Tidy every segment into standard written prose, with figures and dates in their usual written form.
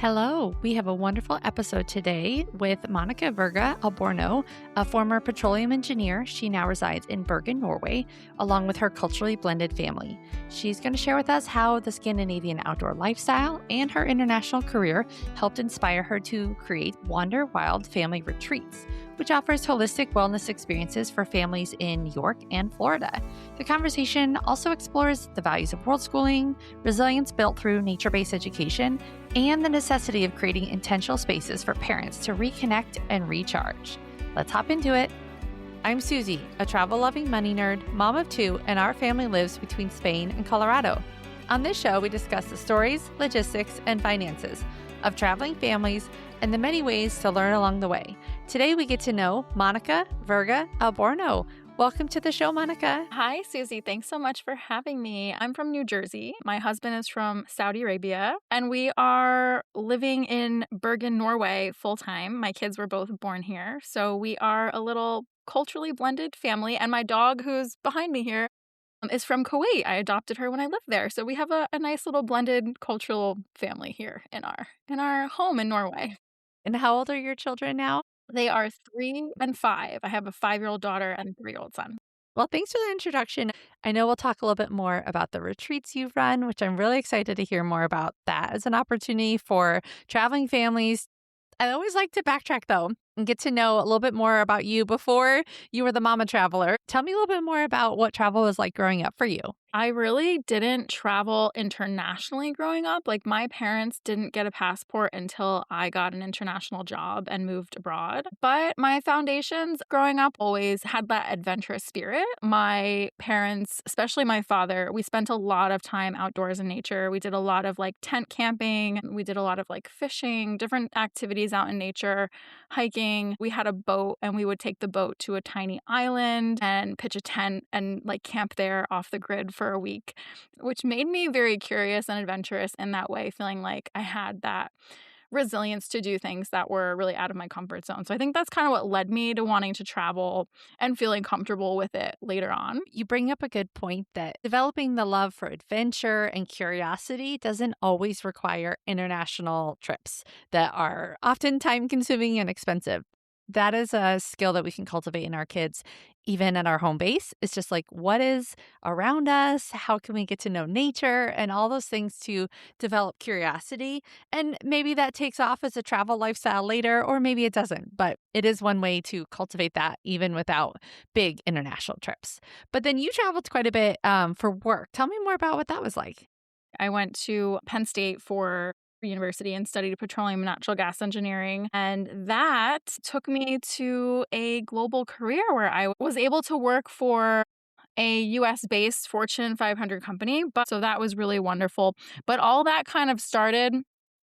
Hello, we have a wonderful episode today with Monica Virga Alborno, a former petroleum engineer. She now resides in Bergen, Norway, along with her culturally blended family. She's going to share with us how the Scandinavian outdoor lifestyle and her international career helped inspire her to create WanderWild family retreats, which offers holistic wellness experiences for families in York and Florida. The conversation also explores the values of world schooling, resilience built through nature-based education, and the necessity of creating intentional spaces for parents to reconnect and recharge. Let's hop into it. I'm Susie, a travel-loving money nerd, mom of two, and our family lives between Spain and Colorado. On this show, we discuss the stories, logistics, and finances of traveling families and the many ways to learn along the way. Today, we get to know Monica Virga Alborno. Welcome to the show, Monica. Hi, Susie. Thanks so much for having me. I'm from New Jersey. My husband is from Saudi Arabia, and we are living in Bergen, Norway full-time. My kids were both born here, so we are a little culturally blended family, and my dog, who's behind me here, is from Kuwait. I adopted her when I lived there, so we have a nice little blended cultural family here in our home in Norway. And how old are your children now? They are 3 and 5. I have a 5-year-old daughter and a 3-year-old son. Well, thanks for the introduction. I know we'll talk a little bit more about the retreats you've run, which I'm really excited to hear more about that as an opportunity for traveling families. I always like to backtrack, though, and get to know a little bit more about you before you were the mama traveler. Tell me a little bit more about what travel was like growing up for you. I really didn't travel internationally growing up. Like, my parents didn't get a passport until I got an international job and moved abroad. But my foundations growing up always had that adventurous spirit. My parents, especially my father, we spent a lot of time outdoors in nature. We did a lot of tent camping. We did a lot of fishing, different activities out in nature, hiking. We had a boat, and we would take the boat to a tiny island and pitch a tent and camp there off the grid for a week, which made me very curious and adventurous in that way, feeling like I had that resilience to do things that were really out of my comfort zone. So I think that's kind of what led me to wanting to travel and feeling comfortable with it later on. You bring up a good point that developing the love for adventure and curiosity doesn't always require international trips that are often time-consuming and expensive. That is a skill that we can cultivate in our kids, even at our home base. It's just what is around us? How can we get to know nature and all those things to develop curiosity? And maybe that takes off as a travel lifestyle later, or maybe it doesn't. But it is one way to cultivate that even without big international trips. But then you traveled quite a bit for work. Tell me more about what that was like. I went to Penn State for university and studied petroleum and natural gas engineering. And that took me to a global career where I was able to work for a US-based Fortune 500 company. So that was really wonderful. But all that kind of started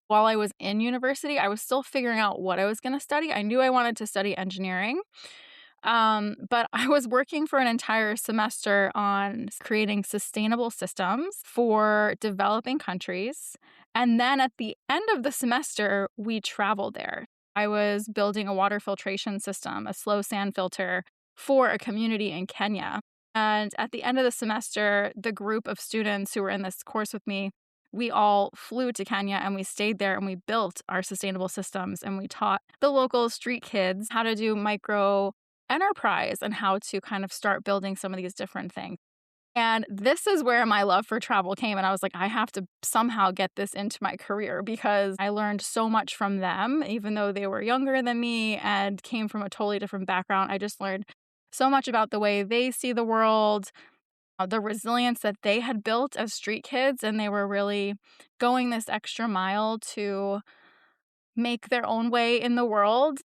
while I was in university. I was still figuring out what I was going to study. I knew I wanted to study engineering. But I was working for an entire semester on creating sustainable systems for developing countries. And then at the end of the semester, we traveled there. I was building a water filtration system, a slow sand filter for a community in Kenya. And at the end of the semester, the group of students who were in this course with me, we all flew to Kenya and we stayed there and we built our sustainable systems. And we taught the local street kids how to do micro enterprise and how to kind of start building some of these different things. And this is where my love for travel came. And I was like, I have to somehow get this into my career because I learned so much from them, even though they were younger than me and came from a totally different background. I just learned so much about the way they see the world, the resilience that they had built as street kids. And they were really going this extra mile to make their own way in the world.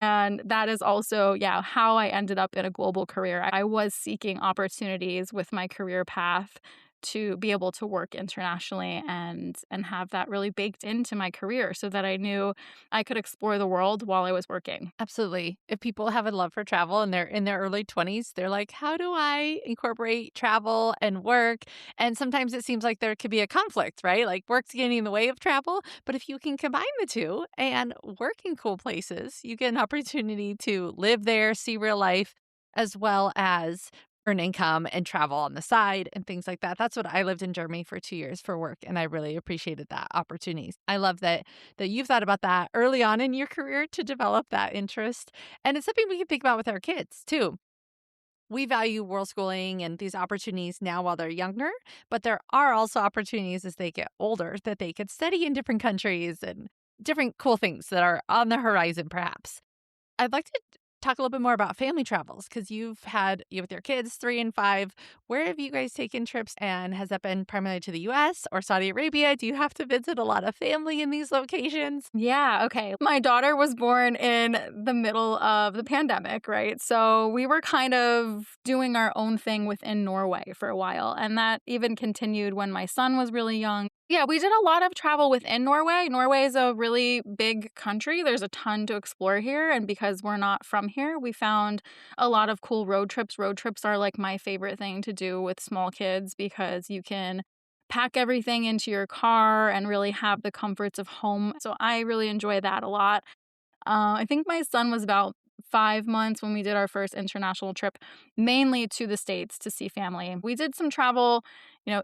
And that is also, how I ended up in a global career. I was seeking opportunities with my career path to be able to work internationally and have that really baked into my career so that I knew I could explore the world while I was working. Absolutely. If people have a love for travel and they're in their early 20s, they're like, how do I incorporate travel and work? And sometimes it seems like there could be a conflict, right? Work's getting in the way of travel. But if you can combine the two and work in cool places, you get an opportunity to live there, see real life, as well as earn income and travel on the side and things like that. That's what I lived in Germany for 2 years for work, and I really appreciated that opportunities. I love that you've thought about that early on in your career to develop that interest, and it's something we can think about with our kids too. We value world schooling and these opportunities now while they're younger, but there are also opportunities as they get older that they could study in different countries and different cool things that are on the horizon, perhaps. I'd like to talk a little bit more about family travels because you with your kids, 3 and 5. Where have you guys taken trips? And has that been primarily to the US or Saudi Arabia? Do you have to visit a lot of family in these locations? Yeah, okay. My daughter was born in the middle of the pandemic, right? So we were kind of doing our own thing within Norway for a while. And that even continued when my son was really young. Yeah, we did a lot of travel within Norway. Norway is a really big country. There's a ton to explore here. And because we're not from here, we found a lot of cool road trips. Road trips are like my favorite thing to do with small kids because you can pack everything into your car and really have the comforts of home. So I really enjoy that a lot. I think my son was about 5 months when we did our first international trip, mainly to the States to see family. We did some travel,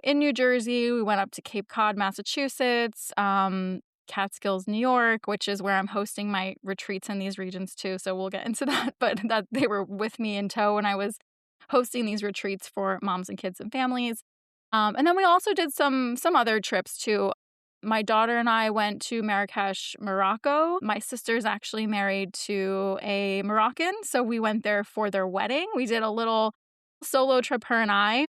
in New Jersey. We went up to Cape Cod, Massachusetts, Catskills, New York, which is where I'm hosting my retreats in these regions too. So we'll get into that. But that they were with me in tow when I was hosting these retreats for moms and kids and families. And then we also did some other trips too. My daughter and I went to Marrakesh, Morocco. My sister's actually married to a Moroccan, so we went there for their wedding. We did a little solo trip, her and I.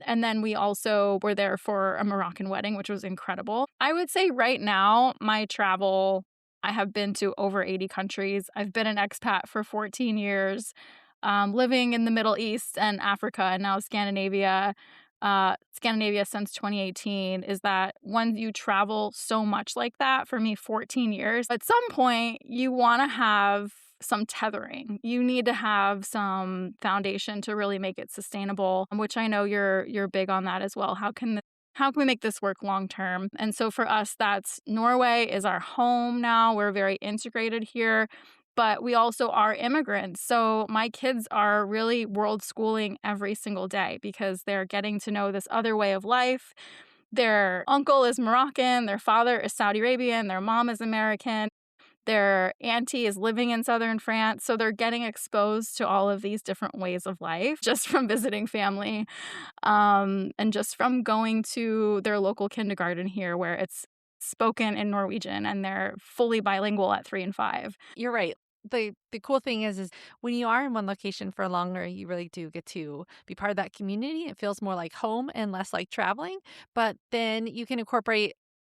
And then we also were there for a Moroccan wedding, which was incredible. I would say right now, my travel, I have been to over 80 countries. I've been an expat for 14 years, living in the Middle East and Africa and now Scandinavia since 2018. Is that when you travel so much like that, for me, 14 years, at some point you want to have some tethering. You need to have some foundation to really make it sustainable, which I know you're big on that as well. How can we make this work long term? And so for us, that's Norway is our home now. We're very integrated here, but we also are immigrants. So my kids are really world schooling every single day because they're getting to know this other way of life. Their uncle is Moroccan, their father is Saudi Arabian, their mom is American. Their auntie is living in southern France, so they're getting exposed to all of these different ways of life just from visiting family, and just from going to their local kindergarten here where it's spoken in Norwegian and they're fully bilingual at 3 and 5. You're right. The cool thing is when you are in one location for longer, you really do get to be part of that community. It feels more like home and less like traveling, but then you can incorporate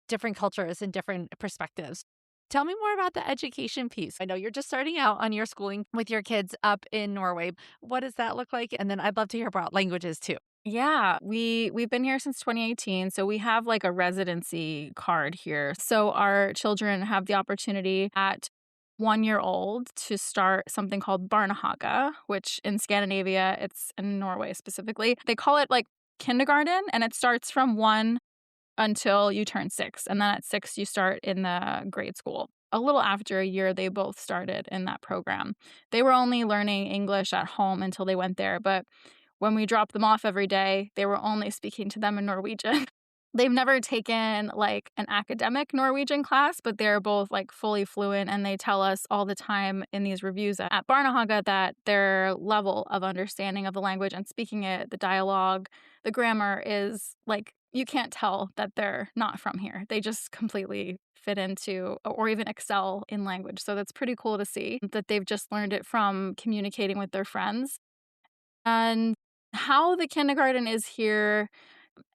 different cultures and different perspectives. Tell me more about the education piece. I know you're just starting out on your schooling with your kids up in Norway. What does that look like? And then I'd love to hear about languages too. Yeah, we've been here since 2018, so we have like a residency card here. So our children have the opportunity at 1 year old to start something called Barnehage, which in Scandinavia, it's in Norway specifically. They call it like kindergarten, and it starts from 1 until you turn 6. And then at 6, you start in the grade school. A little after a year, they both started in that program. They were only learning English at home until they went there. But when we dropped them off every day, they were only speaking to them in Norwegian. They've never taken like an academic Norwegian class, but they're both like fully fluent. And they tell us all the time in these reviews at Barnehage that their level of understanding of the language and speaking it, the dialogue, the grammar is like, you can't tell that they're not from here. They just completely fit into or even excel in language. So that's pretty cool to see that they've just learned it from communicating with their friends. And how the kindergarten is here,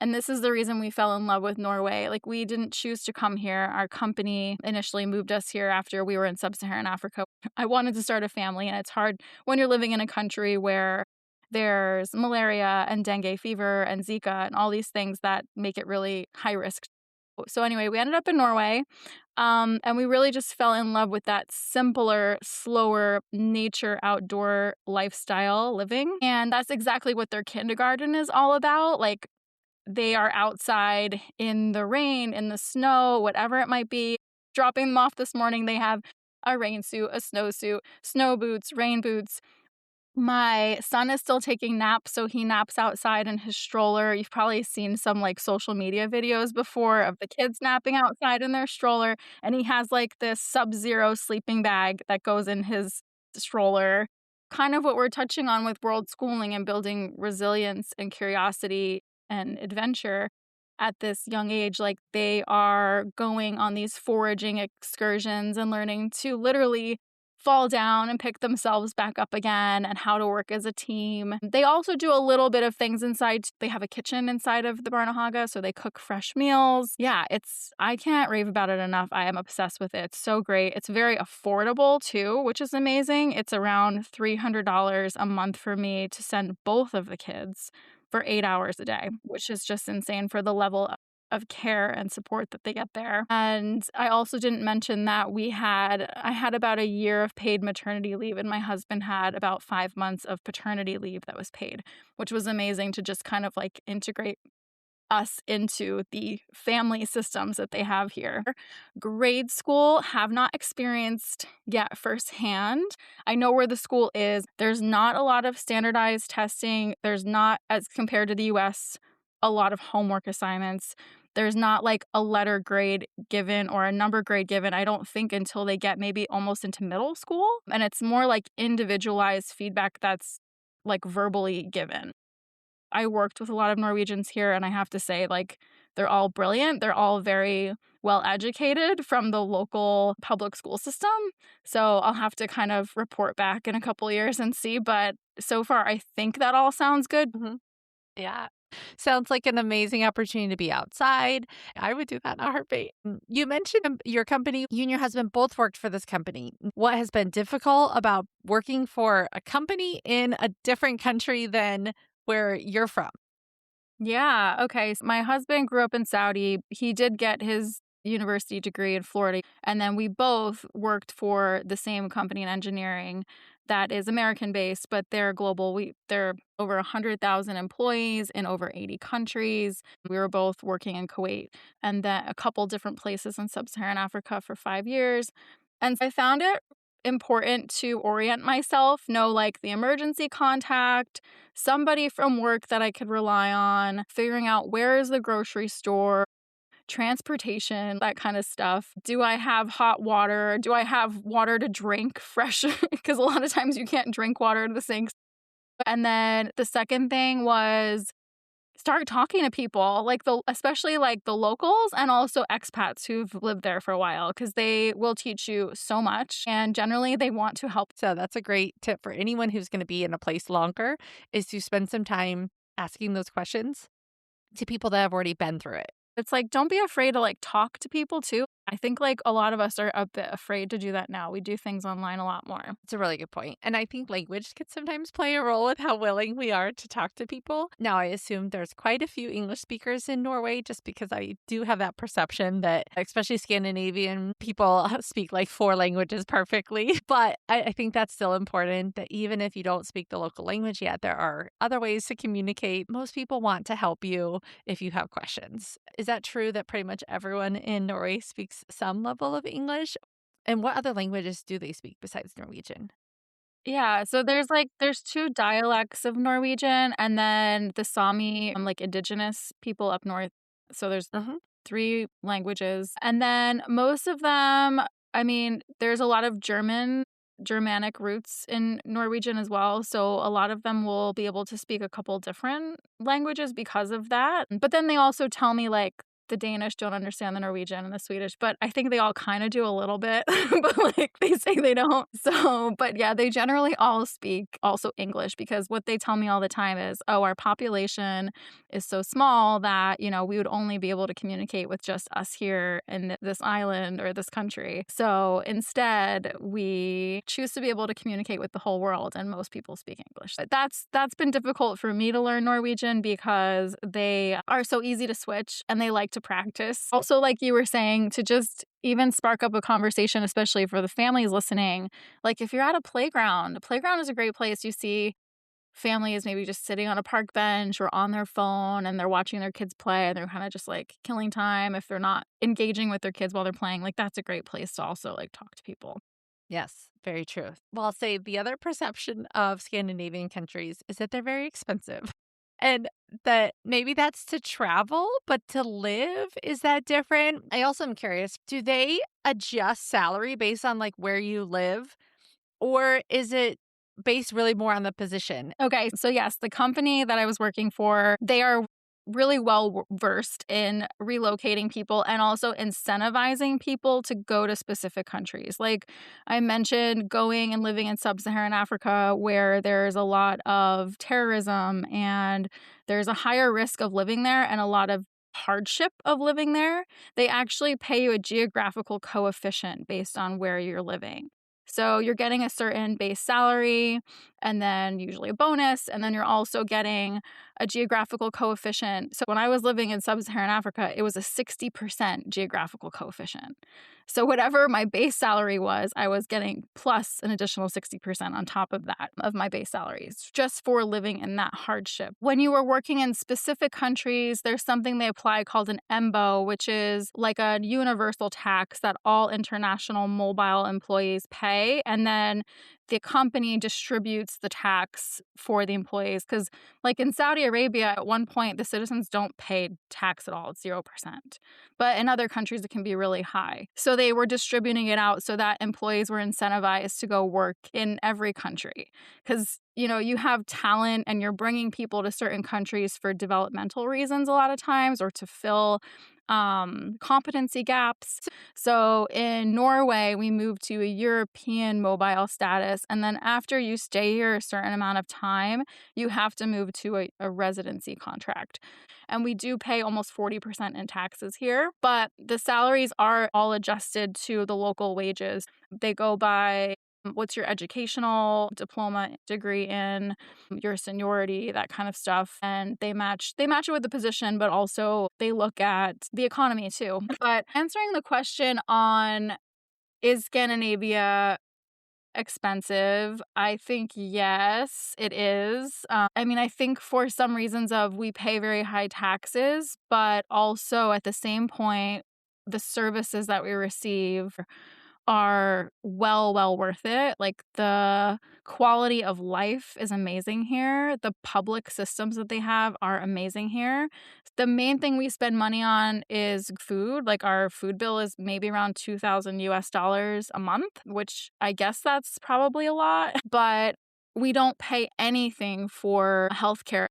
and this is the reason we fell in love with Norway. Like, we didn't choose to come here. Our company initially moved us here after we were in sub-Saharan Africa. I wanted to start a family, and it's hard when you're living in a country where there's malaria and dengue fever and Zika and all these things that make it really high risk. So anyway, we ended up in Norway, and we really just fell in love with that simpler, slower, nature, outdoor lifestyle living. And that's exactly what their kindergarten is all about. Like, they are outside in the rain, in the snow, whatever it might be. Dropping them off this morning, they have a rain suit, a snowsuit, snow boots, rain boots. My son is still taking naps, so he naps outside in his stroller. You've probably seen some, like, social media videos before of the kids napping outside in their stroller, and he has, like, this Sub-Zero sleeping bag that goes in his stroller. Kind of what we're touching on with world schooling and building resilience and curiosity and adventure at this young age, like, they are going on these foraging excursions and learning to literally fall down and pick themselves back up again and how to work as a team. They also do a little bit of things inside. They have a kitchen inside of the Barnehage, so they cook fresh meals. Yeah, I can't rave about it enough. I am obsessed with it. It's so great. It's very affordable too, which is amazing. It's around $300 a month for me to send both of the kids for 8 hours a day, which is just insane for the level of care and support that they get there. And I also didn't mention that I had about a year of paid maternity leave, and my husband had about 5 months of paternity leave that was paid, which was amazing to just kind of like integrate us into the family systems that they have here. Grade school, have not experienced yet firsthand. I know where the school is. There's not a lot of standardized testing. There's not, as compared to the US, a lot of homework assignments. There's not like a letter grade given or a number grade given, I don't think, until they get maybe almost into middle school. And it's more like individualized feedback that's like verbally given. I worked with a lot of Norwegians here, and I have to say, like, they're all brilliant. They're all very well educated from the local public school system. So I'll have to kind of report back in a couple years and see. But so far, I think that all sounds good. Mhm. Yeah. Sounds like an amazing opportunity to be outside. I would do that in a heartbeat. You mentioned your company. You and your husband both worked for this company. What has been difficult about working for a company in a different country than where you're from? Yeah. Okay. So my husband grew up in Saudi. He did get his university degree in Florida. And then we both worked for the same company in engineering that is American based, but they're global. They're over 100,000 employees in over 80 countries. We were both working in Kuwait and then a couple different places in sub-Saharan Africa for 5 years. And I found it important to orient myself, know like the emergency contact, somebody from work that I could rely on, figuring out where is the grocery store, transportation, that kind of stuff. Do I have hot water? Do I have water to drink fresh? Because a lot of times you can't drink water in the sinks. And then the second thing was start talking to people, like especially like the locals and also expats who've lived there for a while, because they will teach you so much and generally they want to help. So that's a great tip for anyone who's going to be in a place longer, is to spend some time asking those questions to people that have already been through it. It's like, don't be afraid to like talk to people too. I think like a lot of us are a bit afraid to do that now. We do things online a lot more. It's a really good point. And I think language can sometimes play a role with how willing we are to talk to people. Now, I assume there's quite a few English speakers in Norway, just because I do have that perception that especially Scandinavian people speak like 4 languages perfectly. But I think that's still important, that even if you don't speak the local language yet, there are other ways to communicate. Most people want to help you if you have questions. Is that true that pretty much everyone in Norway speaks some level of English? And what other languages do they speak besides Norwegian? Yeah, so there's 2 dialects of Norwegian and then the Sami, like indigenous people up north. So there's Uh-huh. 3 languages. And then most of them, I mean, there's a lot of Germanic roots in Norwegian as well. So a lot of them will be able to speak a couple different languages because of that. But then they also tell me like the Danish don't understand the Norwegian and the Swedish, but I think they all kind of do a little bit, but like they say they don't. So, but yeah, they generally all speak also English, because what they tell me all the time is, oh, our population is so small that, we would only be able to communicate with just us here in this island or this country. So instead, we choose to be able to communicate with the whole world, and most people speak English. But that's been difficult for me to learn Norwegian because they are so easy to switch and they like to practice. Also, like you were saying, to just even spark up a conversation, especially for the families listening. Like if you're at a playground is a great place. You see families maybe just sitting on a park bench or on their phone and they're watching their kids play and they're kind of just like killing time if they're not engaging with their kids while they're playing. Like that's a great place to also like talk to people. Yes, very true. Well, I'll say the other perception of Scandinavian countries is that they're very expensive. And that maybe that's to travel, but to live, is that different? I also am curious, do they adjust salary based on like where you live? Or is it based really more on the position? Okay, so yes, the company that I was working for, they are really well versed in relocating people and also incentivizing people to go to specific countries. Like I mentioned, going and living in sub Saharan Africa, where there's a lot of terrorism and there's a higher risk of living there and a lot of hardship of living there. They actually pay you a geographical coefficient based on where you're living. So you're getting a certain base salary and then usually a bonus, and then you're also getting a geographical coefficient. So when I was living in sub-Saharan Africa, it was a 60% geographical coefficient. So whatever my base salary was, I was getting plus an additional 60% on top of that of my base salaries just for living in that hardship. When you were working in specific countries, there's something they apply called an EMBO, which is like a universal tax that all international mobile employees pay. And then the company distributes the tax for the employees. Because, like in Saudi Arabia, at one point, the citizens don't pay tax at all. It's 0%. But in other countries, it can be really high. So they were distributing it out so that employees were incentivized to go work in every country. Because, you know, you have talent and you're bringing people to certain countries for developmental reasons a lot of times or to fill competency gaps. So in Norway, we moved to a European mobile status. And then after you stay here a certain amount of time, you have to move to a residency contract. And we do pay almost 40% in taxes here, but the salaries are all adjusted to the local wages. They go by what's your educational diploma degree in, your seniority, that kind of stuff. And they match it with the position, but also they look at the economy too. But answering the question on is Scandinavia expensive? I think yes, it is. I mean, I think for some reasons of we pay very high taxes, but also at the same point, the services that we receive are well worth it. Like the quality of life is amazing here. The public systems that they have are amazing here. The main thing we spend money on is food. Like our food bill is maybe around 2,000 US dollars a month, which I guess that's probably a lot, but we don't pay anything for healthcare.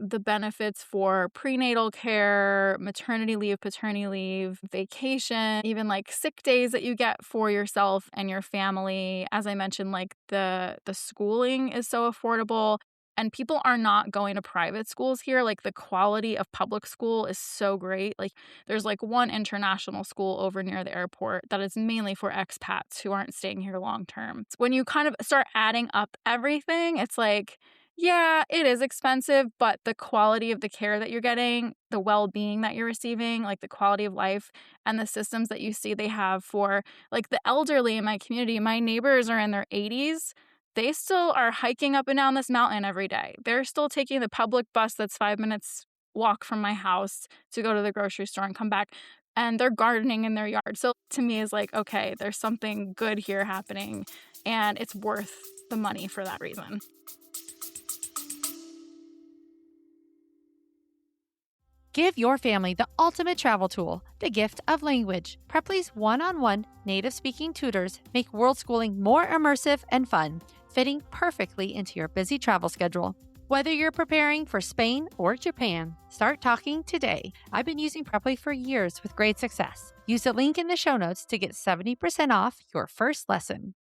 The benefits for prenatal care, maternity leave, paternity leave, vacation, even like sick days that you get for yourself and your family. As I mentioned, like the schooling is so affordable and people are not going to private schools here. Like the quality of public school is so great. Like there's like one international school over near the airport that is mainly for expats who aren't staying here long term. When you kind of start adding up everything, it's like, yeah, it is expensive, but the quality of the care that you're getting, the well-being that you're receiving, like the quality of life and the systems that you see they have for like the elderly in my community, my neighbors are in their 80s. They still are hiking up and down this mountain every day. They're still taking the public bus that's 5 minutes walk from my house to go to the grocery store and come back. And they're gardening in their yard. So to me is like, okay, there's something good here happening and it's worth the money for that reason. Give your family the ultimate travel tool, the gift of language. Preply's one-on-one native-speaking tutors make world schooling more immersive and fun, fitting perfectly into your busy travel schedule. Whether you're preparing for Spain or Japan, start talking today. I've been using Preply for years with great success. Use the link in the show notes to get 70% off your first lesson.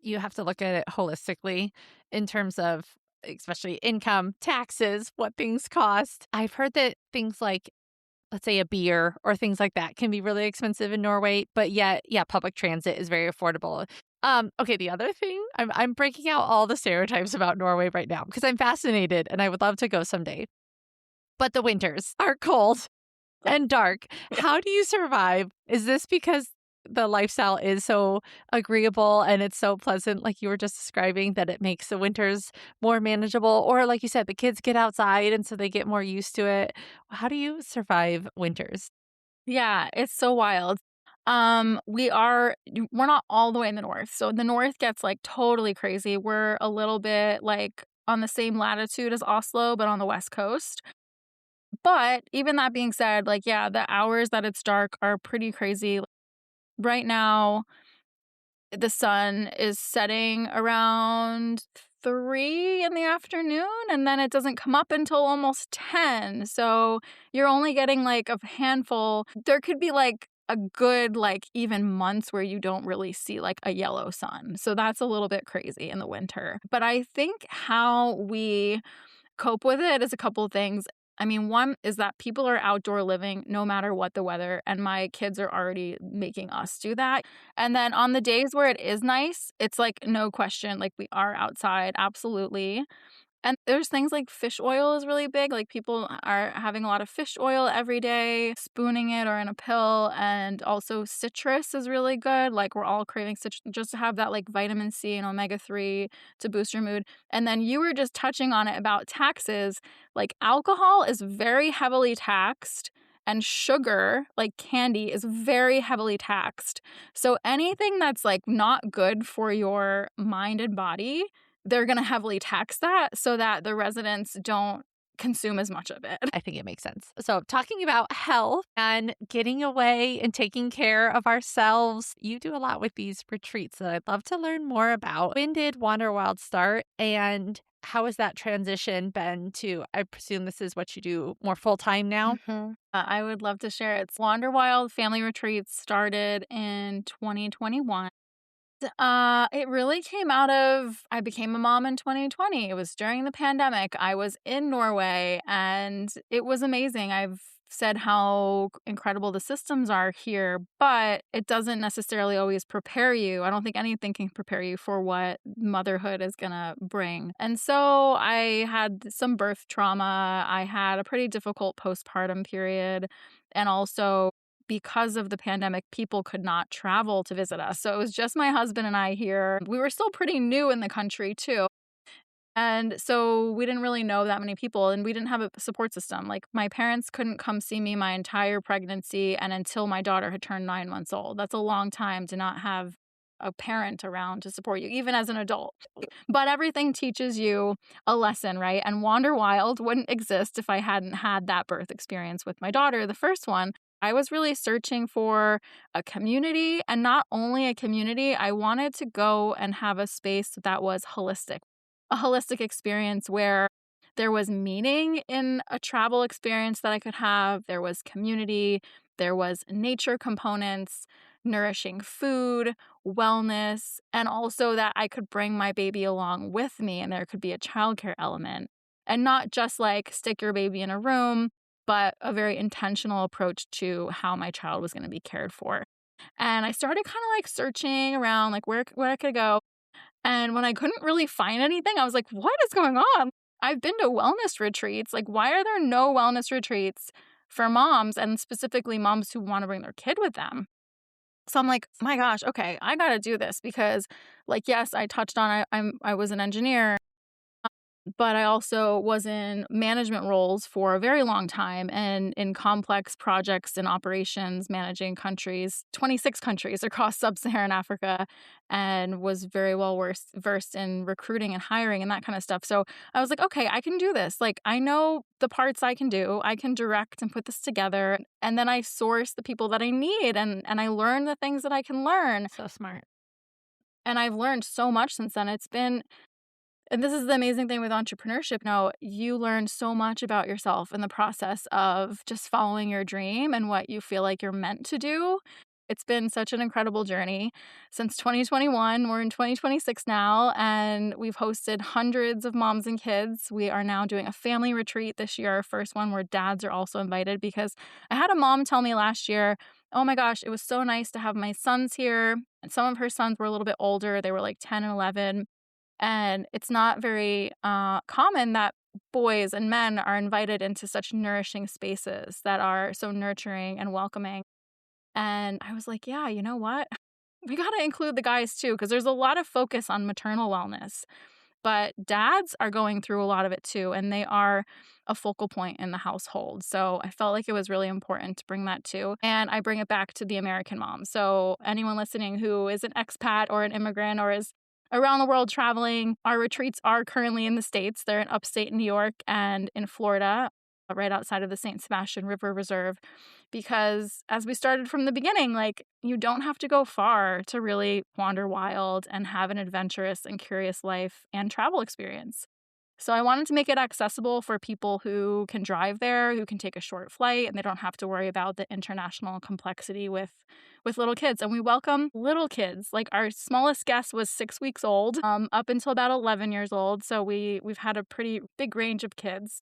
You have to look at it holistically in terms of especially income, taxes, what things cost. I've heard that things like, let's say, a beer or things like that can be really expensive in Norway, but yet, yeah, public transit is very affordable. Okay, the other thing, I'm breaking out all the stereotypes about Norway right now because I'm fascinated and I would love to go someday. But the winters are cold and dark. How do you survive? Is this because the lifestyle is so agreeable and it's so pleasant, like you were just describing, that it makes the winters more manageable? Or like you said, the kids get outside and so they get more used to it. How do you survive winters? Yeah, it's so wild. We're not all the way in the north. So the north gets like totally crazy. We're a little bit like on the same latitude as Oslo, but on the west coast. But even that being said, like, yeah, the hours that it's dark are pretty crazy. Right now, the sun is setting around 3 in the afternoon, and then it doesn't come up until almost 10. So you're only getting like a handful. There could be like a good, like, even months where you don't really see like a yellow sun. So that's a little bit crazy in the winter. But I think how we cope with it is a couple of things. I mean, one is that people are outdoor living no matter what the weather, and my kids are already making us do that. And then on the days where it is nice, it's like no question, like we are outside, absolutely. And there's things like fish oil is really big. Like people are having a lot of fish oil every day, spooning it or in a pill. And also citrus is really good. Like we're all craving citrus just to have that like vitamin C and omega-3 to boost your mood. And then you were just touching on it about taxes. Like alcohol is very heavily taxed. And sugar, like candy, is very heavily taxed. So anything that's like not good for your mind and body, they're going to heavily tax that so that the residents don't consume as much of it. I think it makes sense. So, talking about health and getting away and taking care of ourselves, you do a lot with these retreats that I'd love to learn more about. When did WanderWild start and how has that transition been to, I presume this is what you do more full time now? I would love to share it. It's WanderWild Family Retreats started in 2021. It really came out of I became a mom in 2020. It was during the pandemic. I was in Norway and it was amazing. I've said how incredible the systems are here, but it doesn't necessarily always prepare you. I don't think anything can prepare you for what motherhood is going to bring. And so I had some birth trauma. I had a pretty difficult postpartum period. And also, because of the pandemic, people could not travel to visit us. So it was just my husband and I here. We were still pretty new in the country, too. And so we didn't really know that many people, and we didn't have a support system. Like, my parents couldn't come see me my entire pregnancy and until my daughter had turned 9 months old. That's a long time to not have a parent around to support you, even as an adult. But everything teaches you a lesson, right? And Wander Wild wouldn't exist if I hadn't had that birth experience with my daughter, the first one. I was really searching for a community, and not only a community, I wanted to go and have a space that was holistic, a holistic experience where there was meaning in a travel experience that I could have. There was community, there was nature components, nourishing food, wellness, and also that I could bring my baby along with me and there could be a childcare element. And not just like stick your baby in a room, but a very intentional approach to how my child was going to be cared for. And I started kind of like searching around like where I could go. And when I couldn't really find anything, I was like, what is going on? I've been to wellness retreats. Like, why are there no wellness retreats for moms and specifically moms who want to bring their kid with them? So I'm like, my gosh, okay, I got to do this because, like, yes, I touched on I was an engineer, but I also was in management roles for a very long time and in complex projects and operations, managing countries, 26 countries across sub-Saharan Africa, and was very well versed in recruiting and hiring and that kind of stuff. So I was like, okay, I can do this. Like, I know the parts I can do. I can direct and put this together. And then I source the people that I need and I learn the things that I can learn. So smart. And I've learned so much since then. And this is the amazing thing with entrepreneurship. Now, you learn so much about yourself in the process of just following your dream and what you feel like you're meant to do. It's been such an incredible journey since 2021. We're in 2026 now, and we've hosted hundreds of moms and kids. We are now doing a family retreat this year, our first one where dads are also invited, because I had a mom tell me last year, oh my gosh, it was so nice to have my sons here. And some of her sons were a little bit older. They were like 10 and 11. And it's not very common that boys and men are invited into such nourishing spaces that are so nurturing and welcoming. And I was like, yeah, you know what? We got to include the guys too, because there's a lot of focus on maternal wellness. but dads are going through a lot of it too, and they are a focal point in the household. So I felt like it was really important to bring that too. And I bring it back to the American mom. So anyone listening who is an expat or an immigrant or is around the world traveling, our retreats are currently in the States. They're in upstate New York and in Florida, right outside of the St. Sebastian River Reserve. Because as we started from the beginning, like, you don't have to go far to really wander wild and have an adventurous and curious life and travel experience. So I wanted to make it accessible for people who can drive there, who can take a short flight, and they don't have to worry about the international complexity with little kids. And we welcome little kids. Like, our smallest guest was 6 weeks old, up until about 11 years old. So we've had a pretty big range of kids.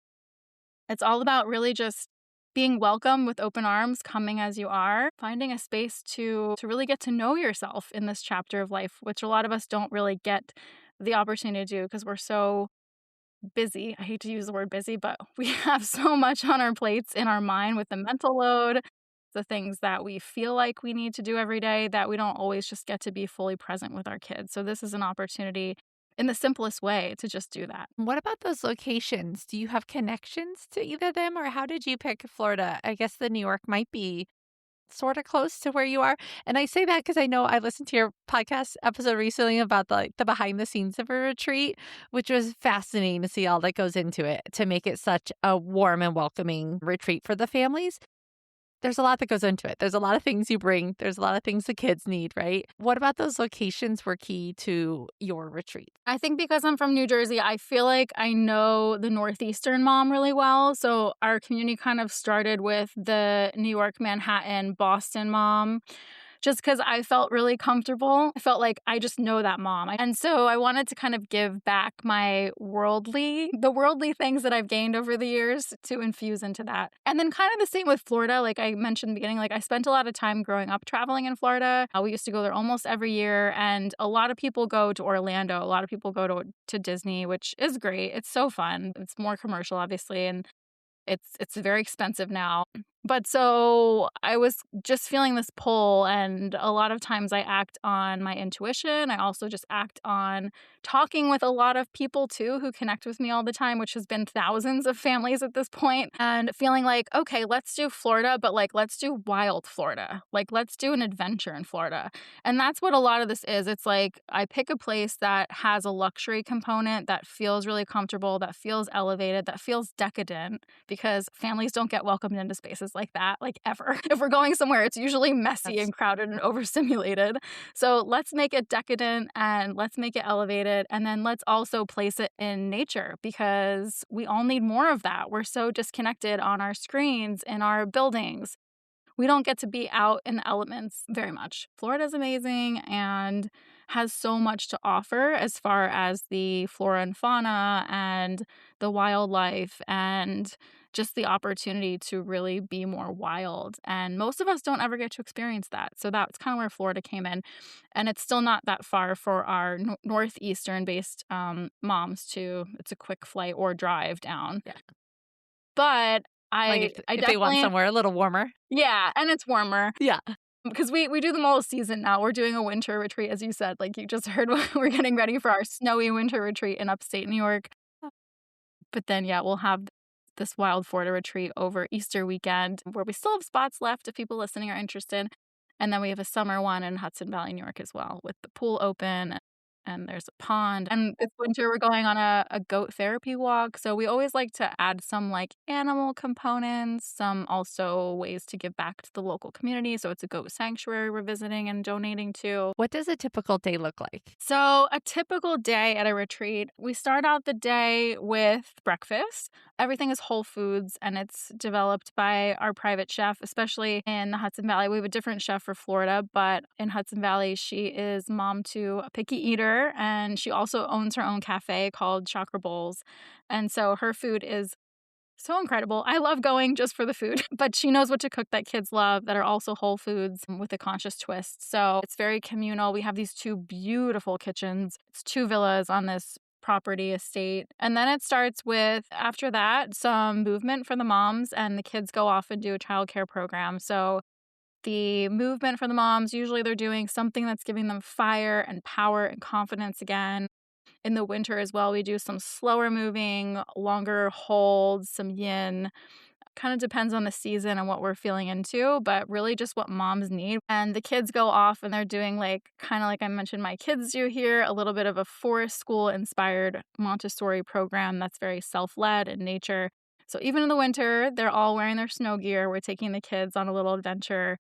It's all about really just being welcome with open arms, coming as you are, finding a space to really get to know yourself in this chapter of life, which a lot of us don't really get the opportunity to do because we're so busy. I hate to use the word busy, but we have so much on our plates in our mind with the mental load, the things that we feel like we need to do every day that we don't always just get to be fully present with our kids. So this is an opportunity in the simplest way to just do that. What about those locations? Do you have connections to either of them, or how did you pick Florida? I guess the New York might be sort of close to where you are. And I say that because I know I listened to your podcast episode recently about the behind the scenes of a retreat, which was fascinating to see all that goes into it to make it such a warm and welcoming retreat for the families. There's a lot that goes into it. There's a lot of things you bring. There's a lot of things the kids need, right? What about those locations were key to your retreat? I think because I'm from New Jersey, I feel like I know the Northeastern mom really well. So our community kind of started with the New York, Manhattan, Boston mom, just because I felt really comfortable. I felt like I just know that mom. And so I wanted to kind of give back the worldly things that I've gained over the years to infuse into that. And then kind of the same with Florida. Like I mentioned in the beginning, like I spent a lot of time growing up traveling in Florida. We used to go there almost every year. And a lot of people go to Orlando. A lot of people go to Disney, which is great. It's so fun. It's more commercial, obviously. And it's very expensive now. But so I was just feeling this pull, and a lot of times I act on my intuition. I also just act on talking with a lot of people too who connect with me all the time, which has been thousands of families at this point, and feeling like, okay, let's do Florida, but like, let's do wild Florida. Like, let's do an adventure in Florida. And that's what a lot of this is. It's like I pick a place that has a luxury component that feels really comfortable, that feels elevated, that feels decadent, because families don't get welcomed into spaces like that, like ever. If we're going somewhere, it's usually messy and crowded and overstimulated. So let's make it decadent and let's make it elevated. And then let's also place it in nature, because we all need more of that. We're so disconnected on our screens, in our buildings. We don't get to be out in the elements very much. Florida's amazing and has so much to offer as far as the flora and fauna and the wildlife and just the opportunity to really be more wild. And most of us don't ever get to experience that. So that's kind of where Florida came in. And it's still not that far for our northeastern based moms to, it's a quick flight or drive down. Yeah. But Like if they want somewhere a little warmer. Yeah, and it's warmer. Yeah. Because we do them all season now. We're doing a winter retreat, as you said. Like you just heard, we're getting ready for our snowy winter retreat in upstate New York. But then, yeah, we'll have this wild Florida retreat over Easter weekend, where we still have spots left if people listening are interested. And then we have a summer one in Hudson Valley, New York as well, with the pool open. And there's a pond. And this winter, we're going on a goat therapy walk. So we always like to add some like animal components, some also ways to give back to the local community. So it's a goat sanctuary we're visiting and donating to. What does a typical day look like? So a typical day at a retreat, we start out the day with breakfast. Everything is whole foods, and it's developed by our private chef, especially in the Hudson Valley. We have a different chef for Florida, but in Hudson Valley, she is mom to a picky eater, and she also owns her own cafe called Chakra Bowls. And so her food is so incredible. I love going just for the food, but she knows what to cook that kids love that are also whole foods with a conscious twist. So it's very communal. We have these 2 beautiful kitchens. It's 2 villas on this property estate. And then it starts with, after that, some movement for the moms, and the kids go off and do a childcare program. So the movement for the moms, usually they're doing something that's giving them fire and power and confidence again. In the winter as well, we do some slower moving, longer holds, some yin. Kind of depends on the season and what we're feeling into, but really just what moms need. And the kids go off and they're doing kind of like I mentioned my kids do here, a little bit of a forest school inspired Montessori program that's very self-led in nature. So even in the winter, they're all wearing their snow gear. We're taking the kids on a little adventure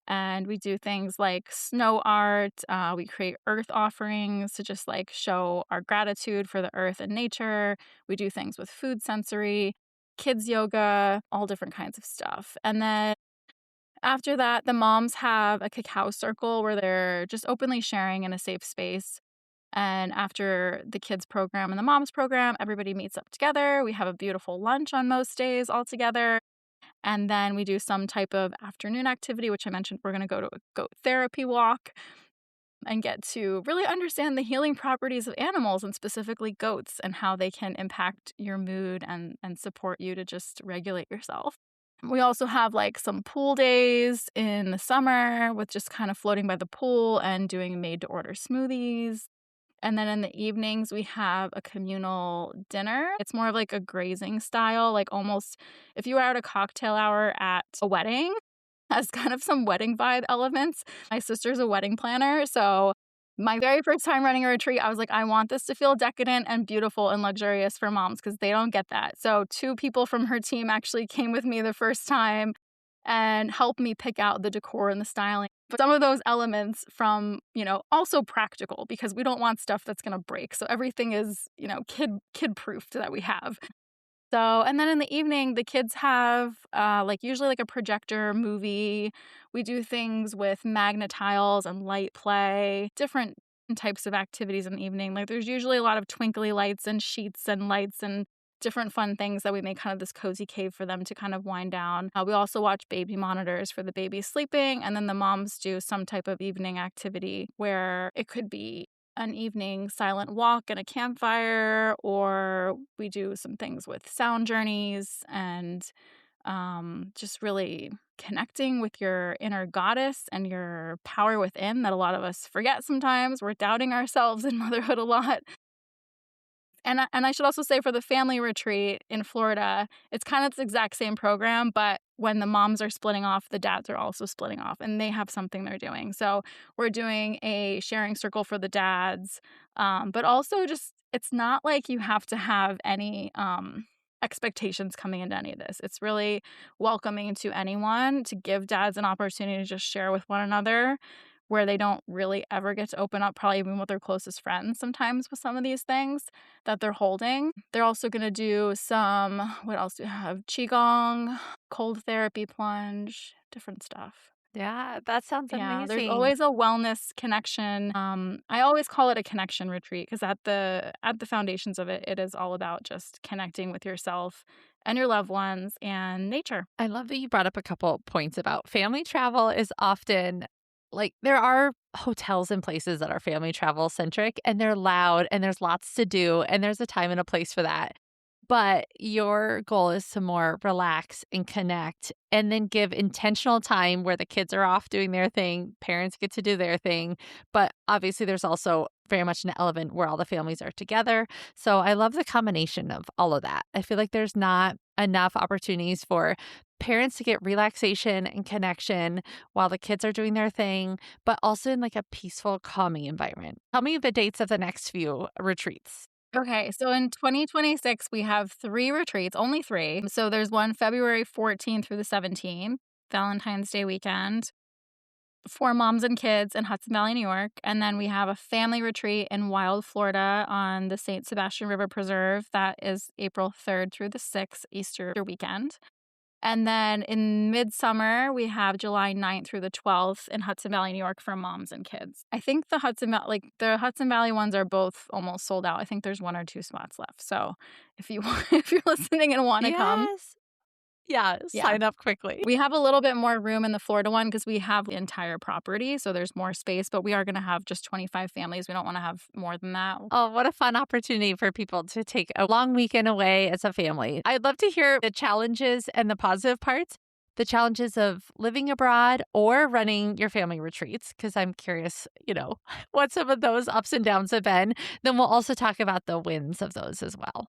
and we do things like snow art. We create earth offerings to just show our gratitude for the earth and nature. We do things with food sensory, kids yoga, all different kinds of stuff. And then after that, the moms have a cacao circle where they're just openly sharing in a safe space. And after the kids program and the moms program, everybody meets up together. We have a beautiful lunch on most days all together. And then we do some type of afternoon activity, which I mentioned we're going to go to a goat therapy walk and get to really understand the healing properties of animals and specifically goats and how they can impact your mood and support you to just regulate yourself. We also have some pool days in the summer with just kind of floating by the pool and doing made to order smoothies. And then in the evenings, we have a communal dinner. It's more of a grazing style, almost if you were at a cocktail hour at a wedding, has kind of some wedding vibe elements. My sister's a wedding planner, so my very first time running a retreat, I was like, I want this to feel decadent and beautiful and luxurious for moms because they don't get that. So 2 people from her team actually came with me the first time and helped me pick out the decor and the styling. But some of those elements from, also practical because we don't want stuff that's going to break. So everything is, kid proofed that we have. So, and then in the evening, the kids have usually a projector movie. We do things with magnet tiles and light play, different types of activities in the evening. There's usually a lot of twinkly lights and sheets and lights and different fun things that we make kind of this cozy cave for them to kind of wind down. We also watch baby monitors for the baby sleeping, and then the moms do some type of evening activity where it could be an evening silent walk and a campfire, or we do some things with sound journeys and just really connecting with your inner goddess and your power within that a lot of us forget sometimes. We're doubting ourselves in motherhood a lot. And I should also say for the family retreat in Florida, it's kind of the exact same program, but when the moms are splitting off, the dads are also splitting off, and they have something they're doing. So we're doing a sharing circle for the dads, but also just it's not like you have to have any expectations coming into any of this. It's really welcoming to anyone to give dads an opportunity to just share with one another where they don't really ever get to open up, probably even with their closest friends sometimes with some of these things that they're holding. They're also going to do some, what else do you have? Qigong, cold therapy plunge, different stuff. Yeah, that sounds Yeah, there's amazing. always a wellness connection. I always call it a connection retreat because at the foundations of it, it is all about just connecting with yourself and your loved ones and nature. I love that you brought up a couple points about family travel is often there are hotels and places that are family travel centric and they're loud and there's lots to do and there's a time and a place for that. But your goal is to more relax and connect and then give intentional time where the kids are off doing their thing, parents get to do their thing. But obviously, there's also very much an element where all the families are together. So I love the combination of all of that. I feel like there's not enough opportunities for parents to get relaxation and connection while the kids are doing their thing, but also in a peaceful, calming environment. Tell me the dates of the next few retreats. Okay, so in 2026, we have 3 retreats, only 3. So there's one February 14th through the 17th, Valentine's Day weekend, for moms and kids in Hudson Valley, New York. And then we have a family retreat in Wild, Florida on the St. Sebastian River Preserve. That is April 3rd through the 6th, Easter weekend. And then in midsummer, we have July 9th through the 12th in Hudson Valley, New York for moms and kids. I think the Hudson Valley ones are both almost sold out. I think there's 1 or 2 spots left. So if you're listening and want to come, Yeah, sign up quickly. we have a little bit more room in the Florida one because we have the entire property. So there's more space, but we are going to have just 25 families. We don't want to have more than that. Oh, what a fun opportunity for people to take a long weekend away as a family. I'd love to hear the challenges and the positive parts, the challenges of living abroad or running your family retreats, because I'm curious, what some of those ups and downs have been. Then we'll also talk about the wins of those as well.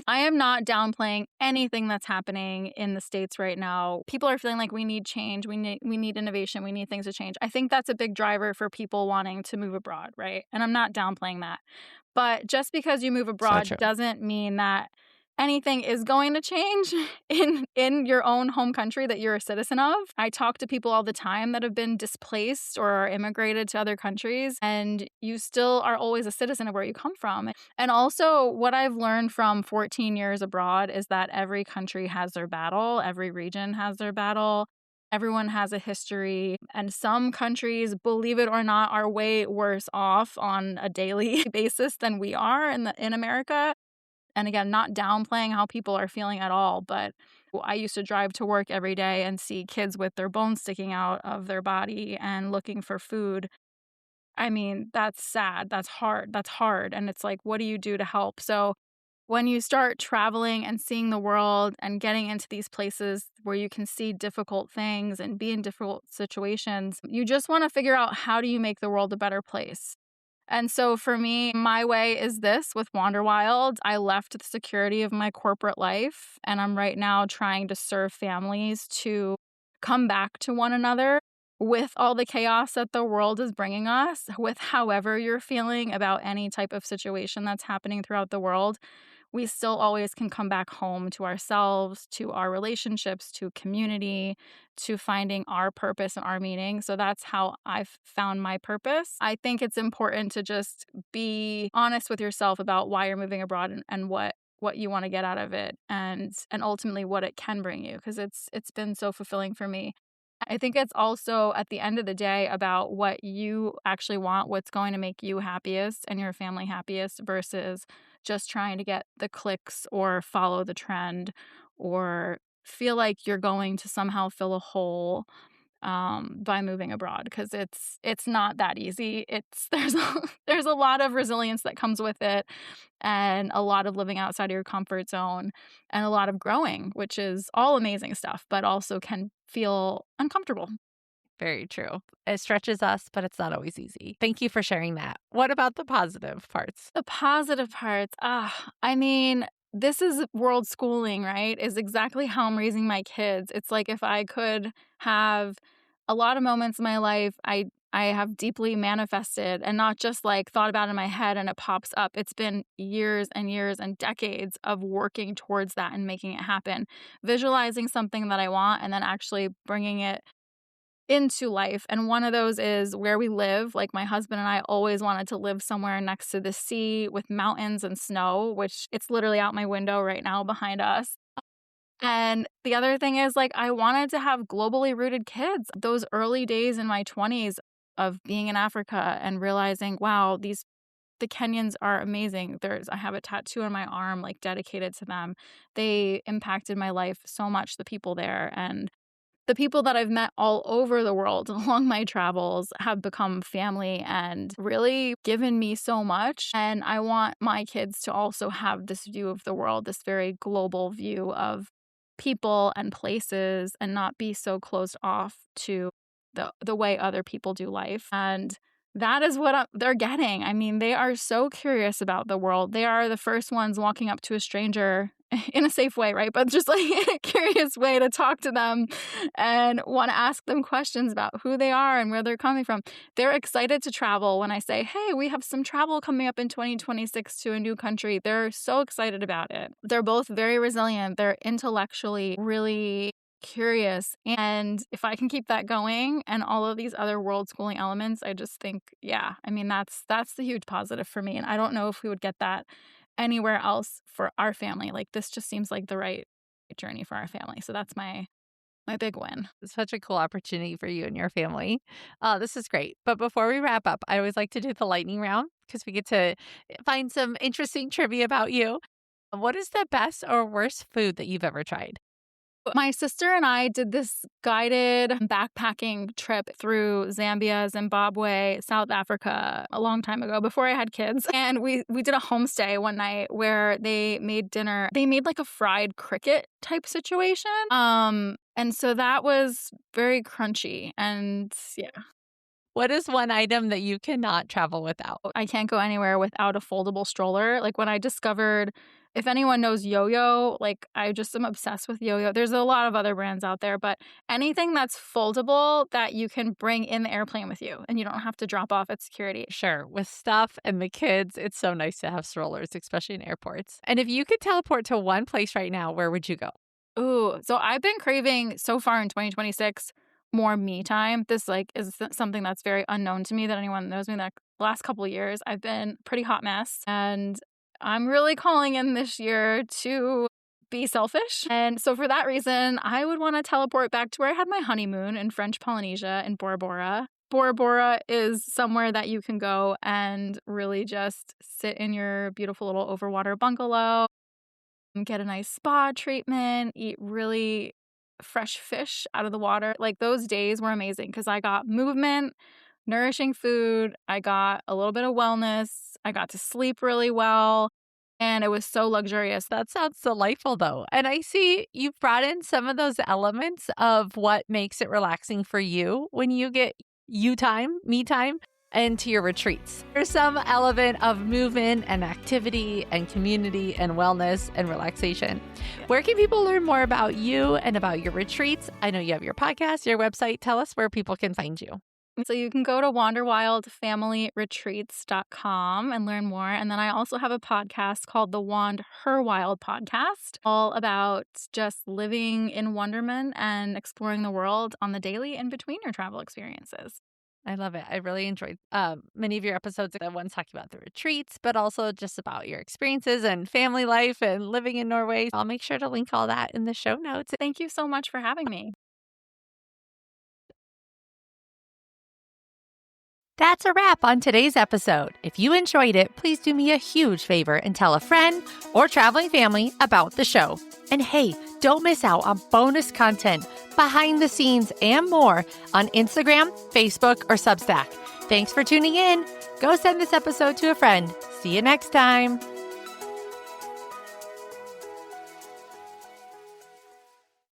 I am not downplaying anything that's happening in the States right now. People are feeling like we need change, we need innovation, we need things to change. I think that's a big driver for people wanting to move abroad, right? And I'm not downplaying that. But just because you move So abroad true. doesn't mean that anything is going to change in your own home country that you're a citizen of. I talk to people all the time that have been displaced or are immigrated to other countries, and you still are always a citizen of where you come from. And also, what I've learned from 14 years abroad is that every country has their battle, every region has their battle. Everyone has a history, and some countries, believe it or not, are way worse off on a daily basis than we are in America. And again, not downplaying how people are feeling at all, but I used to drive to work every day and see kids with their bones sticking out of their body and looking for food. I mean, that's sad. That's hard. That's hard. And it's like, what do you do to help? So when you start traveling and seeing the world and getting into these places where you can see difficult things and be in difficult situations, you just want to figure out, how do you make the world a better place? And so for me, my way is this with WanderWild. I left the security of my corporate life, and I'm right now trying to serve families to come back to one another with all the chaos that the world is bringing us, with however you're feeling about any type of situation that's happening throughout the world. We still always can come back home to ourselves, to our relationships, to community, to finding our purpose and our meaning. So that's how I've found my purpose. I think it's important to just be honest with yourself about why you're moving abroad, and what you want to get out of it, and ultimately what it can bring you, because it's been so fulfilling for me. I think it's also, at the end of the day, about what you actually want, what's going to make you happiest and your family happiest, versus just trying to get the clicks or follow the trend or feel like you're going to somehow fill a hole by moving abroad, because it's not that easy. It's there's a lot of resilience that comes with it, and a lot of living outside of your comfort zone, and a lot of growing, which is all amazing stuff, but also can feel uncomfortable. Very true. It stretches us, but it's not always easy. Thank you for sharing that. What about the positive parts? The positive parts, I mean, this is world schooling, right? Is exactly how I'm raising my kids. It's like, if I could have a lot of moments in my life, I have deeply manifested, and not just like thought about in my head and it pops up. It's been years and years and decades of working towards that and making it happen. Visualizing something that I want and then actually bringing it into life. And one of those is where we live. Like, my husband and I always wanted to live somewhere next to the sea with mountains and snow, which it's literally out my window right now behind us. And the other thing is, like, I wanted to have globally rooted kids. Those early days in my 20s of being in Africa and realizing, wow, the Kenyans are amazing. I have a tattoo on my arm, like, dedicated to them. They impacted my life so much, the people there. And the people that I've met all over the world along my travels have become family and really given me so much. And I want my kids to also have this view of the world, this very global view of people and places, and not be so closed off to the way other people do life. And that is what they're getting. I mean, they are so curious about the world. They are the first ones walking up to a stranger in a safe way, right? But just like in a curious way to talk to them and want to ask them questions about who they are and where they're coming from. They're excited to travel when I say, hey, we have some travel coming up in 2026 to a new country. They're so excited about it. They're both very resilient. They're intellectually really curious. And if I can keep that going and all of these other world schooling elements, I just think, yeah, I mean, that's the huge positive for me. And I don't know if we would get that anywhere else for our family. Like, this just seems like the right journey for our family. So that's my big win. It's such a cool opportunity for you and your family. This is great. But before we wrap up, I always like to do the lightning round, because we get to find some interesting trivia about you. What is the best or worst food that you've ever tried? My sister and I did this guided backpacking trip through Zambia, Zimbabwe, South Africa a long time ago before I had kids. And we did a homestay one night where they made dinner. They made like a fried cricket type situation. And so that was very crunchy. And yeah. What is one item that you cannot travel without? I can't go anywhere without a foldable stroller. Like when I discovered, if anyone knows Yo-Yo, like I just am obsessed with Yo-Yo. There's a lot of other brands out there, but anything that's foldable that you can bring in the airplane with you and you don't have to drop off at security. Sure. With stuff and the kids, it's so nice to have strollers, especially in airports. And if you could teleport to one place right now, where would you go? Ooh, so I've been craving so far in 2026 more me time. This like is something that's very unknown to me that anyone knows me. That last couple of years, I've been a pretty hot mess, and I'm really calling in this year to be selfish. And so for that reason, I would want to teleport back to where I had my honeymoon in French Polynesia in Bora Bora. Bora Bora is somewhere that you can go and really just sit in your beautiful little overwater bungalow, get a nice spa treatment, eat really fresh fish out of the water. Like those days were amazing because I got movement, nourishing food, I got a little bit of wellness, I got to sleep really well, and it was so luxurious. That sounds delightful, though. And I see you've brought in some of those elements of what makes it relaxing for you when you get you time, me time, into your retreats. There's some element of movement and activity and community and wellness and relaxation. Yeah. Where can people learn more about you and about your retreats? I know you have your podcast, your website. Tell us where people can find you. So you can go to WanderWildFamilyRetreats.com and learn more. And then I also have a podcast called the WanderWild podcast, all about just living in wonderment and exploring the world on the daily in between your travel experiences. I love it. I really enjoyed many of your episodes. The ones talking about the retreats, but also just about your experiences and family life and living in Norway. I'll make sure to link all that in the show notes. Thank you so much for having me. That's a wrap on today's episode. If you enjoyed it, please do me a huge favor and tell a friend or traveling family about the show. And hey, don't miss out on bonus content, behind the scenes, and more on Instagram, Facebook, or Substack. Thanks for tuning in. Go send this episode to a friend. See you next time.